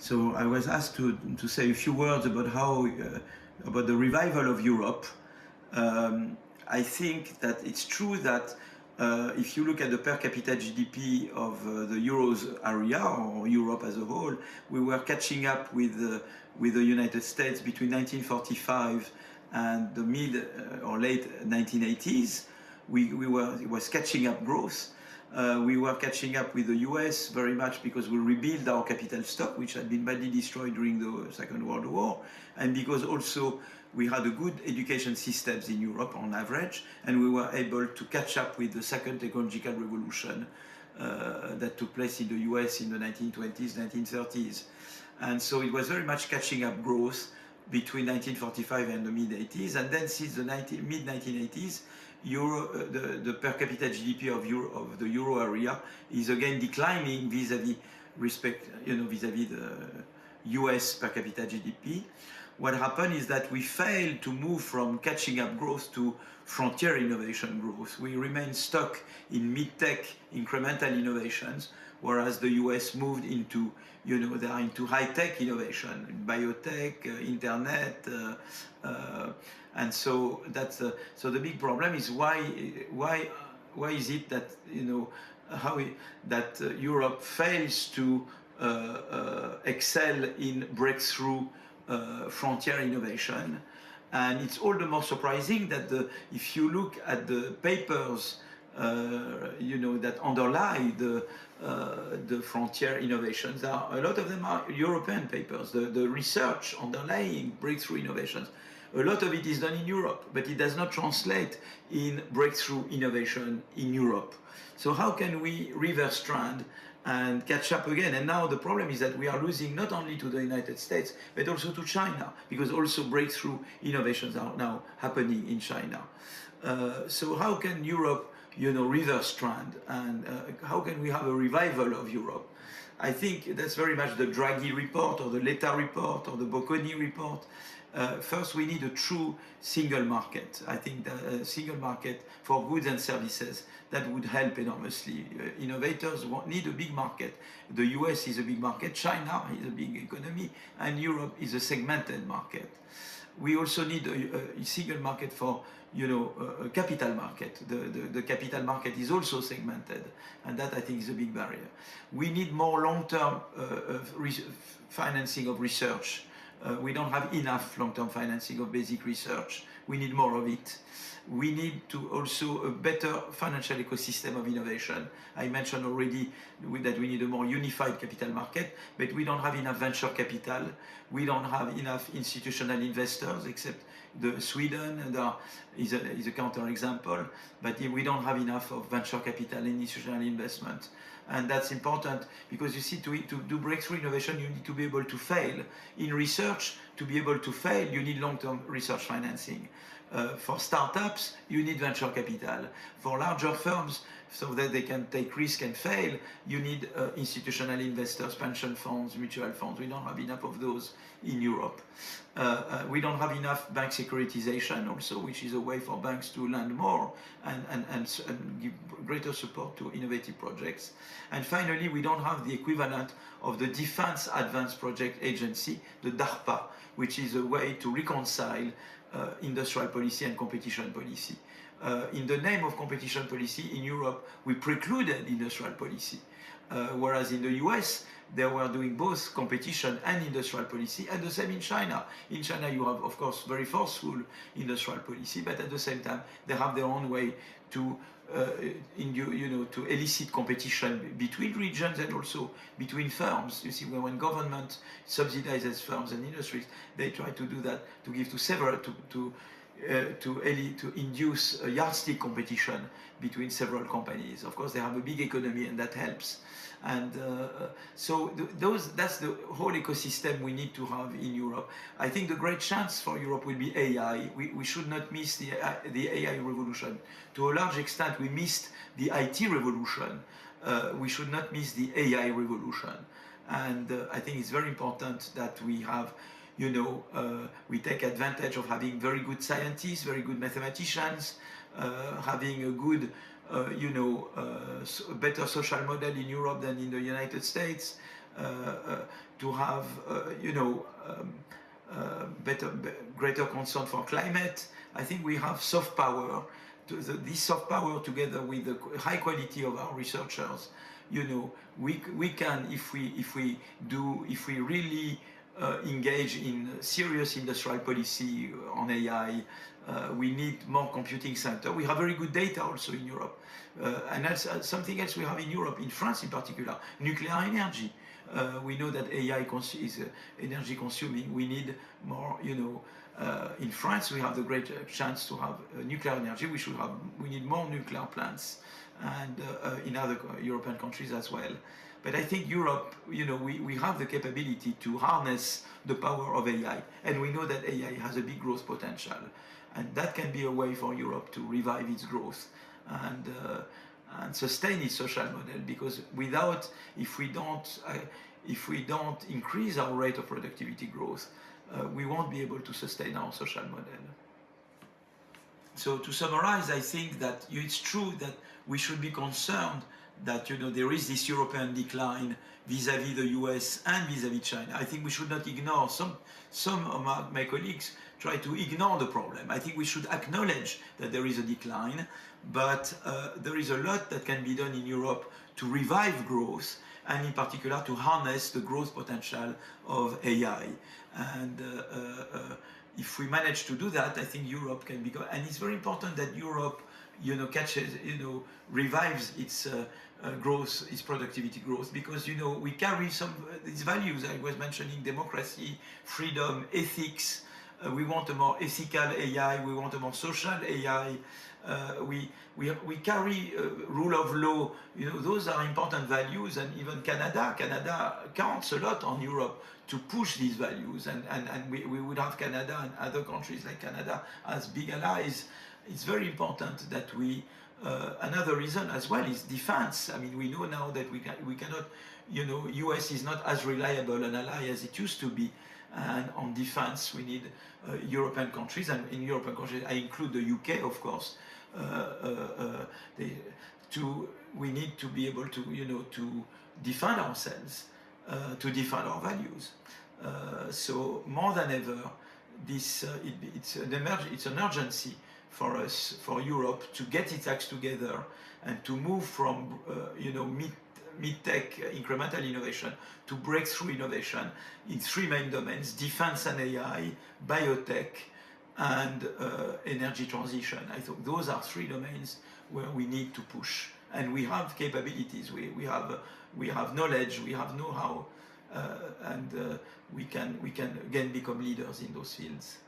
So I was asked to say a few words about how about the revival of Europe. I think that it's true that if you look at the per capita GDP of the Euros area or Europe as a whole, we were catching up with the United States between 1945 and the mid or late 1980s. It was catching up growth. We were catching up with the US very much because we rebuilt our capital stock, which had been badly destroyed during the Second World War, and because also we had a good education systems in Europe on average, and we were able to catch up with the second technological revolution that took place in the US in the 1920s, 1930s. And so it was very much catching up growth between 1945 and the mid-80s, and then since the mid-1980s, the per capita GDP of the euro area is again declining vis-à-vis vis-à-vis the US per capita GDP. What happened is that we failed to move from catching up growth to frontier innovation growth. We remain stuck in mid-tech incremental innovations, whereas the US moved into, they are into high-tech innovation, biotech, internet, and so that's so the big problem is why is it that Europe fails to excel in breakthrough frontier innovation. And it's all the more surprising that if you look at the papers that underlie the frontier innovations, a lot of them are European papers. The research underlying breakthrough innovations, a lot of it is done in Europe, but it does not translate in breakthrough innovation in Europe. So how can we reverse trend and catch up again? And now the problem is that we are losing not only to the United States, but also to China, because also breakthrough innovations are now happening in China. So how can Europe, reverse trend, and how can we have a revival of Europe? I think that's very much the Draghi report, or the Letta report, or the Bocconi report. First, we need a true single market. I think a single market for goods and services, that would help enormously. Innovators need a big market. The US is a big market, China is a big economy, and Europe is a segmented market. We also need a single market for a capital market. The capital market is also segmented, and that I think is a big barrier. We need more long-term financing of research. We don't have enough long-term financing of basic research. We need more of it. We need to also a better financial ecosystem of innovation. I mentioned already that we need a more unified capital market, but we don't have enough venture capital. We don't have enough institutional investors, except Sweden is a counterexample, but we don't have enough of venture capital and institutional investment. And that's important because you see, to do breakthrough innovation, you need to be able to fail. In research, to be able to fail, you need long-term research financing. For startups, you need venture capital. For larger firms, so that they can take risk and fail, you need institutional investors, pension funds, mutual funds. We don't have enough of those in Europe. We don't have enough bank securitization also, which is a way for banks to lend more and give greater support to innovative projects. And finally, we don't have the equivalent of the Defense Advanced Project Agency, the DARPA, which is a way to reconcile industrial policy and competition policy. In the name of competition policy in Europe, we precluded industrial policy, whereas in the US, they were doing both competition and industrial policy, and the same in China. In China, you have, of course, very forceful industrial policy, but at the same time, they have their own way to to elicit competition between regions and also between firms. You see, when government subsidizes firms and industries, they try to do that, to give to several, to induce a yardstick competition between several companies. Of course, they have a big economy, and that helps. And so that's the whole ecosystem we need to have in Europe. I think the great chance for Europe will be AI. We should not miss the AI revolution. To a large extent, we missed the IT revolution. We should not miss the AI revolution. And I think it's very important that we have, we take advantage of having very good scientists, very good mathematicians, having a good a better social model in Europe than in the United States, to have, greater concern for climate. I think we have soft power. This soft power, together with the high quality of our researchers, we can, if we really engage in serious industrial policy on AI. We need more computing center. We have very good data also in Europe. And that's something else we have in Europe, in France in particular, nuclear energy. We know that AI is energy consuming. We need more, in France we have the great chance to have nuclear energy. We need more nuclear plants, and in other European countries as well. But I think Europe, we have the capability to harness the power of AI, and we know that AI has a big growth potential, and that can be a way for Europe to revive its growth and sustain its social model. Because if we don't increase our rate of productivity growth, we won't be able to sustain our social model. So to summarize, I think that it's true that we should be concerned that there is this European decline vis-à-vis the US and vis-à-vis China. I think we should not ignore. Some of my colleagues try to ignore the problem. I think we should acknowledge that there is a decline, but there is a lot that can be done in Europe to revive growth, and in particular to harness the growth potential of AI. And if we manage to do that, I think Europe can become, and it's very important that Europe revives its growth, its productivity growth, because we carry some these values. I was mentioning democracy, freedom, ethics. We want a more ethical AI. We want a more social AI. We carry rule of law. Those are important values, and even Canada counts a lot on Europe to push these values, and we would have Canada and other countries like Canada as big allies. It's very important that we. Another reason as well is defense. I mean, we know now that we cannot. US is not as reliable an ally as it used to be, and on defense we need European countries, and in European countries I include the UK, of course. We need to be able to defend ourselves, to defend our values. So more than ever, it's an urgency for us, for Europe, to get its acts together and to move from mid-tech incremental innovation to breakthrough innovation in three main domains: defense and AI, biotech, and energy transition. I think those are three domains where we need to push, and we have capabilities. We have knowledge, we have know-how, and we can again become leaders in those fields.